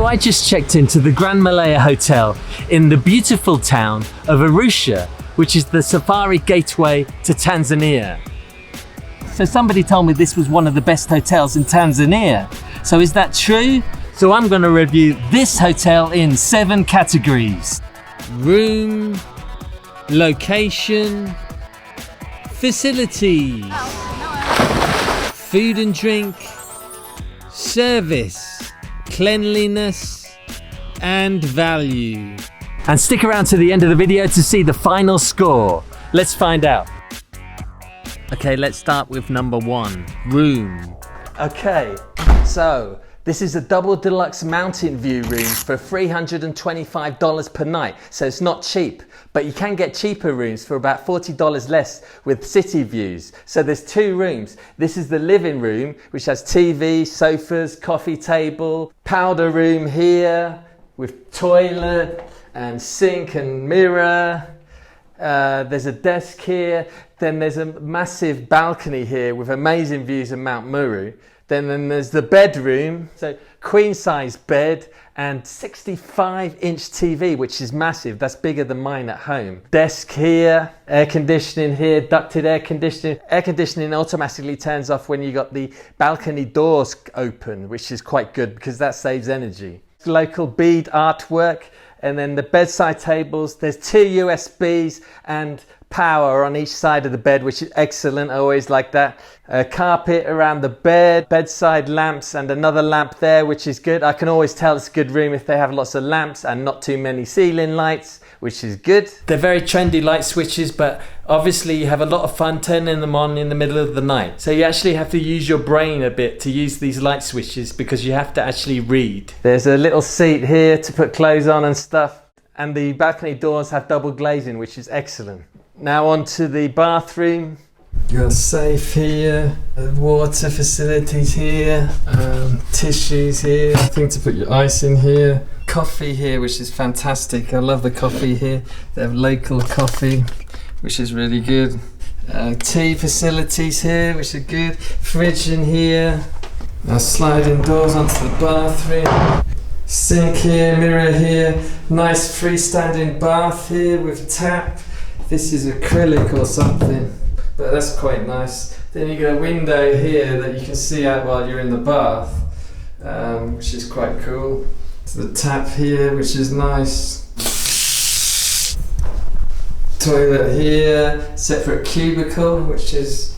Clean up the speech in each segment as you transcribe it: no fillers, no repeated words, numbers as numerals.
I just checked into the Gran Melia Hotel in the beautiful town of Arusha, which is the safari gateway to Tanzania. So somebody told me this was one of the best hotels in Tanzania. So is that true? So I'm going to review this hotel in 7 categories. Room, location, facilities, food and drink, service, cleanliness, and value. And stick around to the end of the video to see the final score. Let's find out. Okay, let's start with number 1, room. Okay, so this is a double deluxe mountain view room for $325 per night. So it's not cheap, but you can get cheaper rooms for about $40 less with city views. So there's 2 rooms. This is the living room, which has TV, sofas, coffee table, powder room here with toilet and sink and mirror. There's a desk here. Then there's a massive balcony here with amazing views of Mount Meru. Then there's the bedroom, so queen size bed and 65-inch TV, which is massive. That's bigger than mine at home. Desk here, air conditioning here, ducted air conditioning. Air conditioning automatically turns off when you got the balcony doors open, which is quite good because that saves energy. Local bead artwork, and then the bedside tables. There's 2 USBs and power on each side of the bed, which is excellent. I always like that. Carpet around the bed, bedside lamps, and another lamp there, which is good. I can always tell it's a good room if they have lots of lamps and not too many ceiling lights, which is good. They're very trendy light switches, but obviously you have a lot of fun turning them on in the middle of the night. So you actually have to use your brain a bit to use these light switches because you have to actually read. There's a little seat here to put clothes on and stuff. And the balcony doors have double glazing, which is excellent. Now on to the bathroom. You got a safe here, water facilities here, tissues here, thing to put your ice in here. Coffee here, which is fantastic. I love the coffee here. They have local coffee, which is really good. Tea facilities here, which are good. Fridge in here. Now sliding doors onto the bathroom. Sink here, mirror here. Nice freestanding bath here with tap. This is acrylic or something, but that's quite nice. Then you got a window here that you can see out while you're in the bath, which is quite cool. So the tap here, which is nice. Toilet here, separate cubicle, which is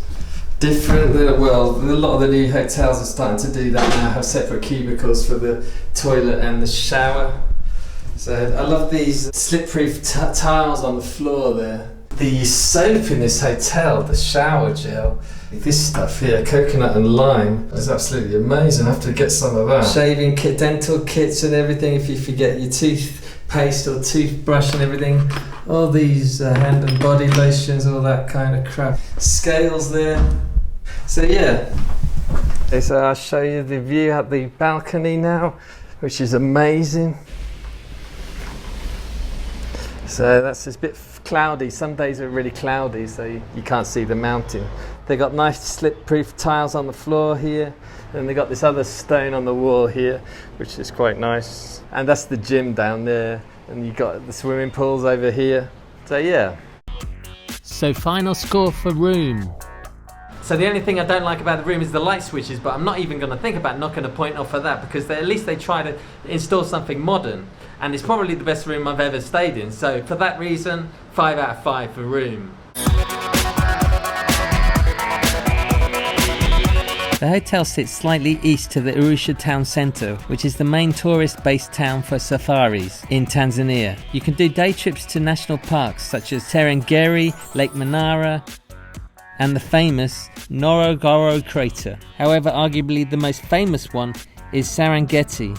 different. Well, a lot of the new hotels are starting to do that now, have separate cubicles for the toilet and the shower. So I love these slip-proof tiles on the floor there. The soap in this hotel, the shower gel, this stuff here, coconut and lime, is absolutely amazing. I have to get some of that. Shaving kit, dental kits and everything if you forget your toothpaste or toothbrush and everything. All these hand and body lotions, all that kind of crap. Scales there. So yeah. So I'll show you the view at the balcony now, which is amazing. So that's a bit cloudy. Some days are really cloudy, so you can't see the mountain. They got nice slip-proof tiles on the floor here, and they got this other stone on the wall here, which is quite nice. And that's the gym down there, and you got the swimming pools over here. So yeah. So final score for room. So the only thing I don't like about the room is the light switches, but I'm not even going to think about knocking a point off for that because at least they try to install something modern, and it's probably the best room I've ever stayed in. So for that reason, 5 out of 5 for room. The hotel sits slightly east to the Arusha town centre, which is the main tourist-based town for safaris in Tanzania. You can do day trips to national parks such as Serengeti, Lake Manara, and the famous Ngorongoro crater. However, arguably the most famous one is Serengeti,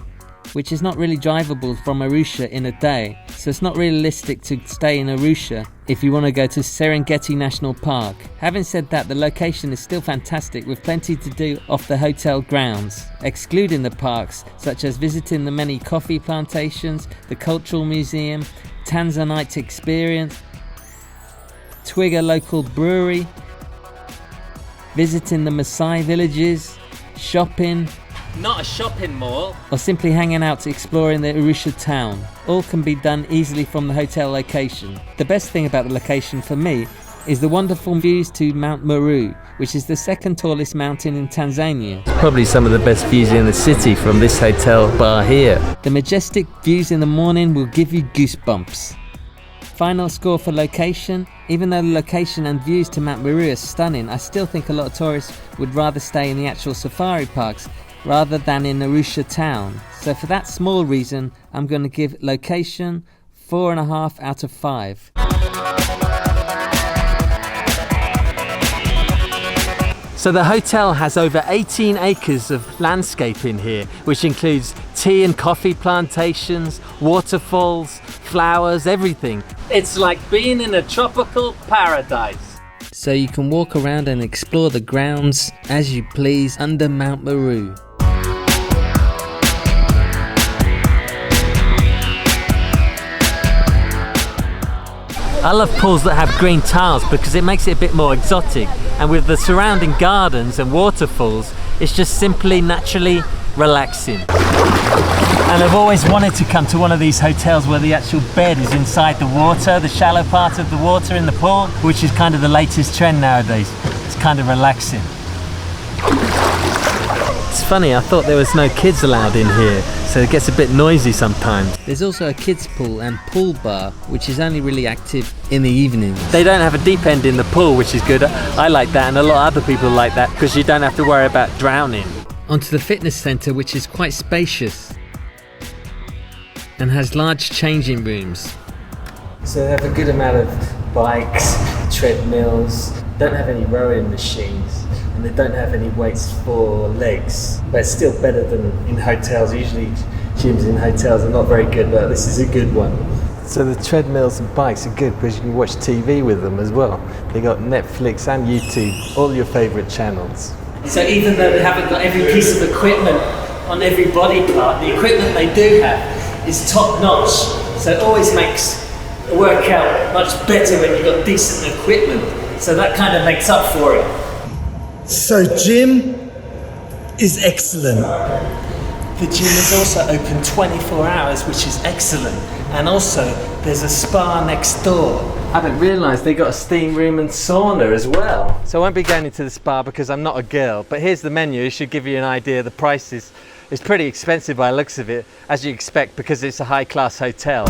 which is not really drivable from Arusha in a day, so it's not realistic to stay in Arusha if you want to go to Serengeti National Park. Having said that, the location is still fantastic with plenty to do off the hotel grounds, excluding the parks such as visiting the many coffee plantations, the cultural museum, Tanzanite experience, Twiga local brewery, visiting the Maasai villages, shopping, not a shopping mall, or simply hanging out exploring the Arusha town. All can be done easily from the hotel location. The best thing about the location for me is the wonderful views to Mount Meru, which is the second tallest mountain in Tanzania. Probably some of the best views in the city from this hotel bar here. The majestic views in the morning will give you goosebumps. Final score for location. Even though the location and views to Mount Meru are stunning, I still think a lot of tourists would rather stay in the actual safari parks rather than in Arusha town. So for that small reason, I'm going to give location 4.5 out of 5. So the hotel has over 18 acres of landscaping here, which includes tea and coffee plantations, waterfalls, flowers, everything. It's like being in a tropical paradise. So you can walk around and explore the grounds as you please under Mount Meru. I love pools that have green tiles because it makes it a bit more exotic, and with the surrounding gardens and waterfalls, it's just simply naturally relaxing. And I've always wanted to come to one of these hotels where the actual bed is inside the water, the shallow part of the water in the pool, which is kind of the latest trend nowadays. It's kind of relaxing. It's funny, I thought there was no kids allowed in here, so it gets a bit noisy sometimes. There's also a kids pool and pool bar, which is only really active in the evenings. They don't have a deep end in the pool, which is good. I like that, and a lot of other people like that because you don't have to worry about drowning. Onto the fitness centre, which is quite spacious and has large changing rooms. So they have a good amount of bikes, treadmills, don't have any rowing machines, and they don't have any weights for legs, but it's still better than in hotels. Usually gyms in hotels are not very good, but this is a good one. So the treadmills and bikes are good because you can watch TV with them as well. They got Netflix and YouTube, all your favourite channels. So even though they haven't got every piece of equipment on every body part, the equipment they do have is top notch. So it always makes the workout much better when you've got decent equipment. So that kind of makes up for it. So gym is excellent. The gym is also open 24 hours, which is excellent. And also there's a spa next door. I haven't realised they got a steam room and sauna as well. So I won't be going into the spa because I'm not a girl, but here's the menu. It should give you an idea. The price is pretty expensive by the looks of it, as you expect, because it's a high-class hotel.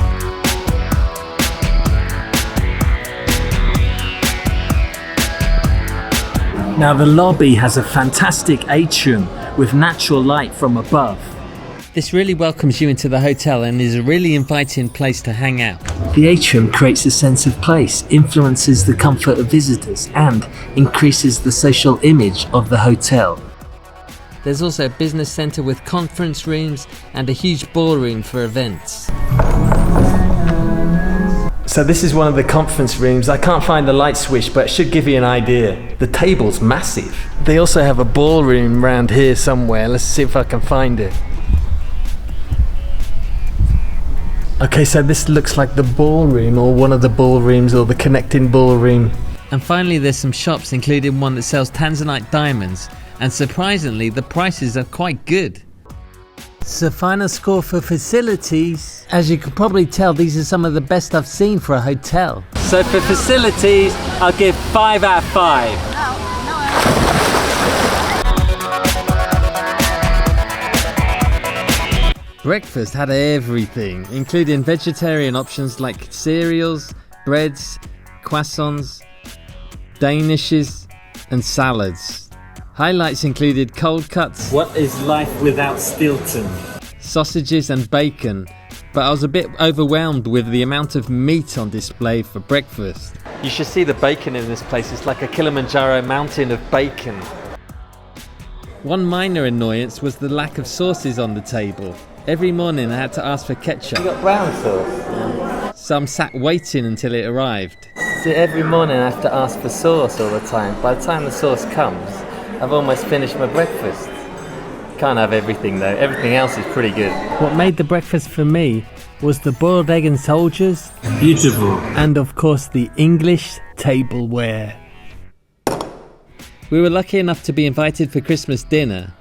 Now the lobby has a fantastic atrium with natural light from above. This really welcomes you into the hotel and is a really inviting place to hang out. The atrium creates a sense of place, influences the comfort of visitors, and increases the social image of the hotel. There's also a business centre with conference rooms and a huge ballroom for events. So this is one of the conference rooms. I can't find the light switch, but it should give you an idea. The table's massive. They also have a ballroom around here somewhere. Let's see if I can find it. Okay, so this looks like the ballroom, or one of the ballrooms, or the connecting ballroom. And finally there's some shops, including one that sells Tanzanite diamonds, and surprisingly the prices are quite good. So final score for facilities. As you can probably tell, these are some of the best I've seen for a hotel. So for facilities, I'll give 5 out of 5. Breakfast had everything, including vegetarian options like cereals, breads, croissants, danishes, and salads. Highlights included cold cuts. What is life without Stilton? Sausages and bacon, but I was a bit overwhelmed with the amount of meat on display for breakfast. You should see the bacon in this place. It's like a Kilimanjaro mountain of bacon. One minor annoyance was the lack of sauces on the table. Every morning I had to ask for ketchup. You got brown sauce? Yeah. So I'm sat waiting until it arrived. So every morning I have to ask for sauce all the time. By the time the sauce comes, I've almost finished my breakfast. Can't have everything though. Everything else is pretty good. What made the breakfast for me was the boiled egg and soldiers. Beautiful. And of course the English tableware. We were lucky enough to be invited for Christmas dinner.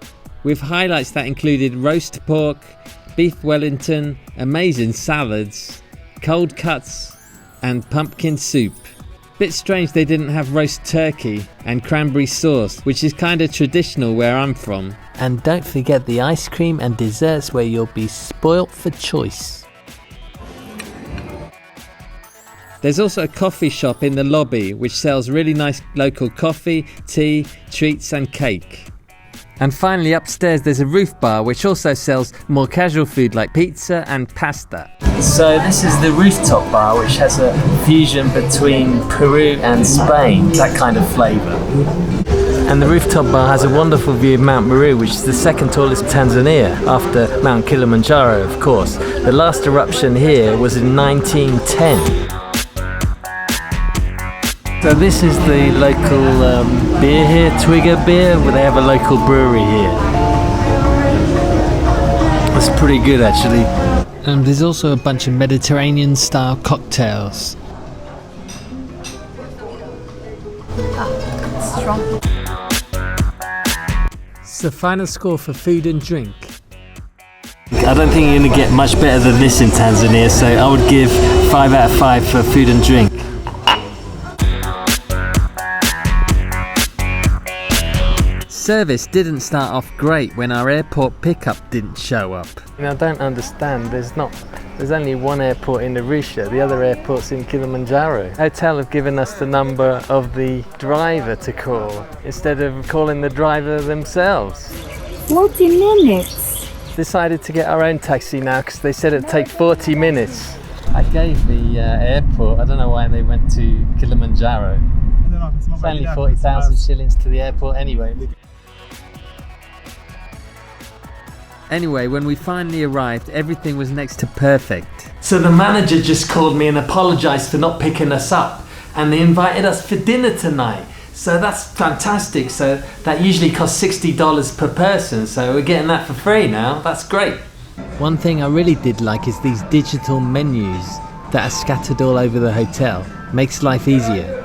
with highlights that included roast pork, beef Wellington, amazing salads, cold cuts and pumpkin soup. Bit strange they didn't have roast turkey and cranberry sauce, which is kind of traditional where I'm from. And don't forget the ice cream and desserts where you'll be spoilt for choice. There's also a coffee shop in the lobby which sells really nice local coffee, tea, treats and cake. And finally upstairs there's a roof bar which also sells more casual food like pizza and pasta. So this is the rooftop bar which has a fusion between Peru and Spain, that kind of flavour. And the rooftop bar has a wonderful view of Mount Meru, which is the second tallest in Tanzania after Mount Kilimanjaro, of course. The last eruption here was in 1910. So this is the local beer here, Twigger beer, where they have a local brewery here. It's pretty good actually. And there's also a bunch of Mediterranean style cocktails. Strong. So final score for food and drink. I don't think you're going to get much better than this in Tanzania, so I would give 5 out of 5 for food and drink. Service didn't start off great when our airport pickup didn't show up. I don't understand, there's only one airport in Arusha, the other airport's in Kilimanjaro. Hotel have given us the number of the driver to call instead of calling the driver themselves. 40 minutes. Decided to get our own taxi now because they said it'd take 40 minutes. I gave the airport, I don't know why they went to Kilimanjaro. It's only 40,000 shillings to the airport anyway. Anyway, when we finally arrived, everything was next to perfect. So the manager just called me and apologised for not picking us up. And they invited us for dinner tonight. So that's fantastic. So that usually costs $60 per person. So we're getting that for free now. That's great. One thing I really did like is these digital menus that are scattered all over the hotel. Makes life easier.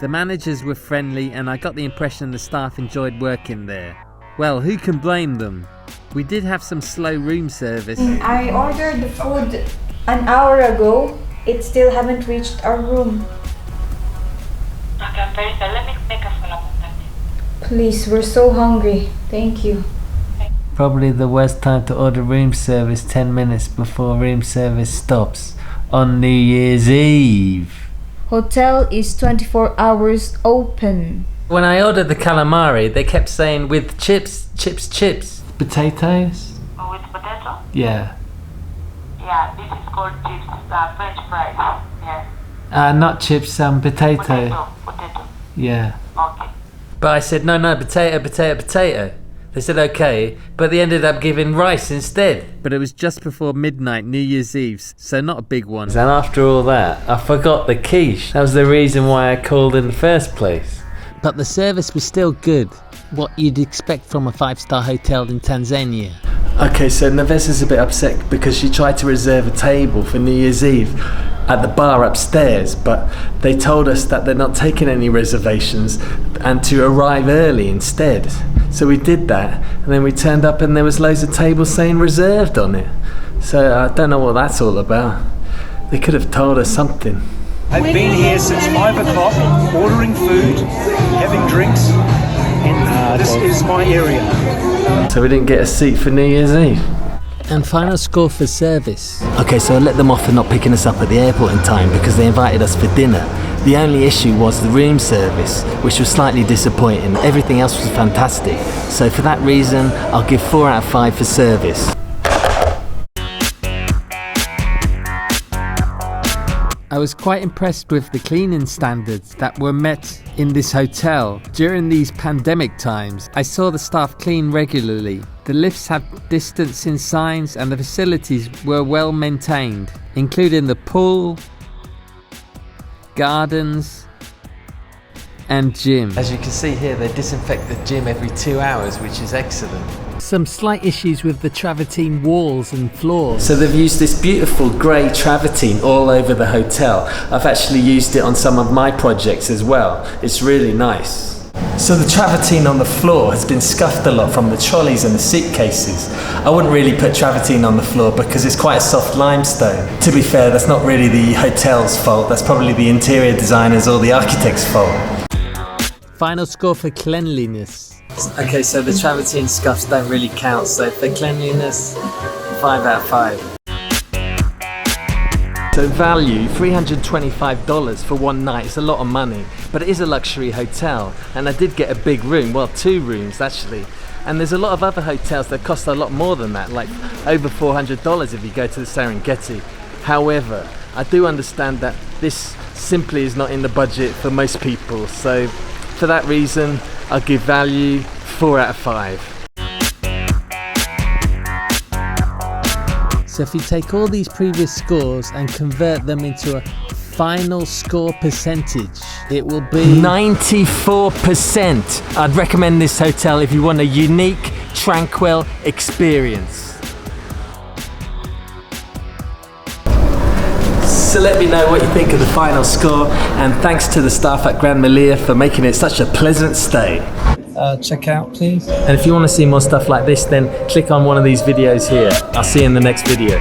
The managers were friendly and I got the impression the staff enjoyed working there. Well, who can blame them? We did have some slow room service. I ordered the food an hour ago. It still haven't reached our room. Okay, very good. Let me make a follow-up on that. Please, we're so hungry. Thank you. Probably the worst time to order room service 10 minutes before room service stops on New Year's Eve. Hotel is 24 hours open. When I ordered the calamari, they kept saying with chips. Potatoes? Oh, with potato? Yeah. Yeah, this is called chips, French fries. Yeah. Not chips, potato. Potato. Yeah. Okay. But I said, no, potato. They said okay, but they ended up giving rice instead. But it was just before midnight, New Year's Eve, so not a big one. And after all that, I forgot the quiche. That was the reason why I called in the first place. But the service was still good. What you'd expect from a 5-star hotel in Tanzania. Okay, so Neves is a bit upset because she tried to reserve a table for New Year's Eve at the bar upstairs, but they told us that they're not taking any reservations and to arrive early instead. So we did that, and then we turned up and there was loads of tables saying reserved on it. So I don't know what that's all about. They could have told us something. I've been here since 5 o'clock, ordering food, having drinks, and this is my area. So we didn't get a seat for New Year's Eve. And final score for service. Okay, so I let them off for not picking us up at the airport in time because they invited us for dinner. The only issue was the room service, which was slightly disappointing. Everything else was fantastic. So for that reason, I'll give 4 out of 5 for service. I was quite impressed with the cleaning standards that were met in this hotel. During these pandemic times, I saw the staff clean regularly. The lifts had distancing signs and the facilities were well maintained, including the pool, gardens and gym. As you can see here, they disinfect the gym every 2 hours, which is excellent. Some slight issues with the travertine walls and floors. So they've used this beautiful grey travertine all over the hotel. I've actually used it on some of my projects as well. It's really nice. So the travertine on the floor has been scuffed a lot from the trolleys and the suitcases. I wouldn't really put travertine on the floor because it's quite a soft limestone. To be fair, that's not really the hotel's fault, that's probably the interior designers or the architect's fault. Final score for cleanliness. Okay, so the travertine scuffs don't really count, so for cleanliness, 5 out of 5. So value, $325 for one night. It's a lot of money, but it is a luxury hotel. And I did get a big room, well, 2 rooms actually. And there's a lot of other hotels that cost a lot more than that, like over $400 if you go to the Serengeti. However, I do understand that this simply is not in the budget for most people. So for that reason, I'll give value 4 out of 5. So if you take all these previous scores and convert them into a final score percentage, it will be 94%. I'd recommend this hotel if you want a unique, tranquil experience. So let me know what you think of the final score, and thanks to the staff at Gran Melia for making it such a pleasant stay. Check out please. And if you want to see more stuff like this, then click on one of these videos here. I'll see you in the next video.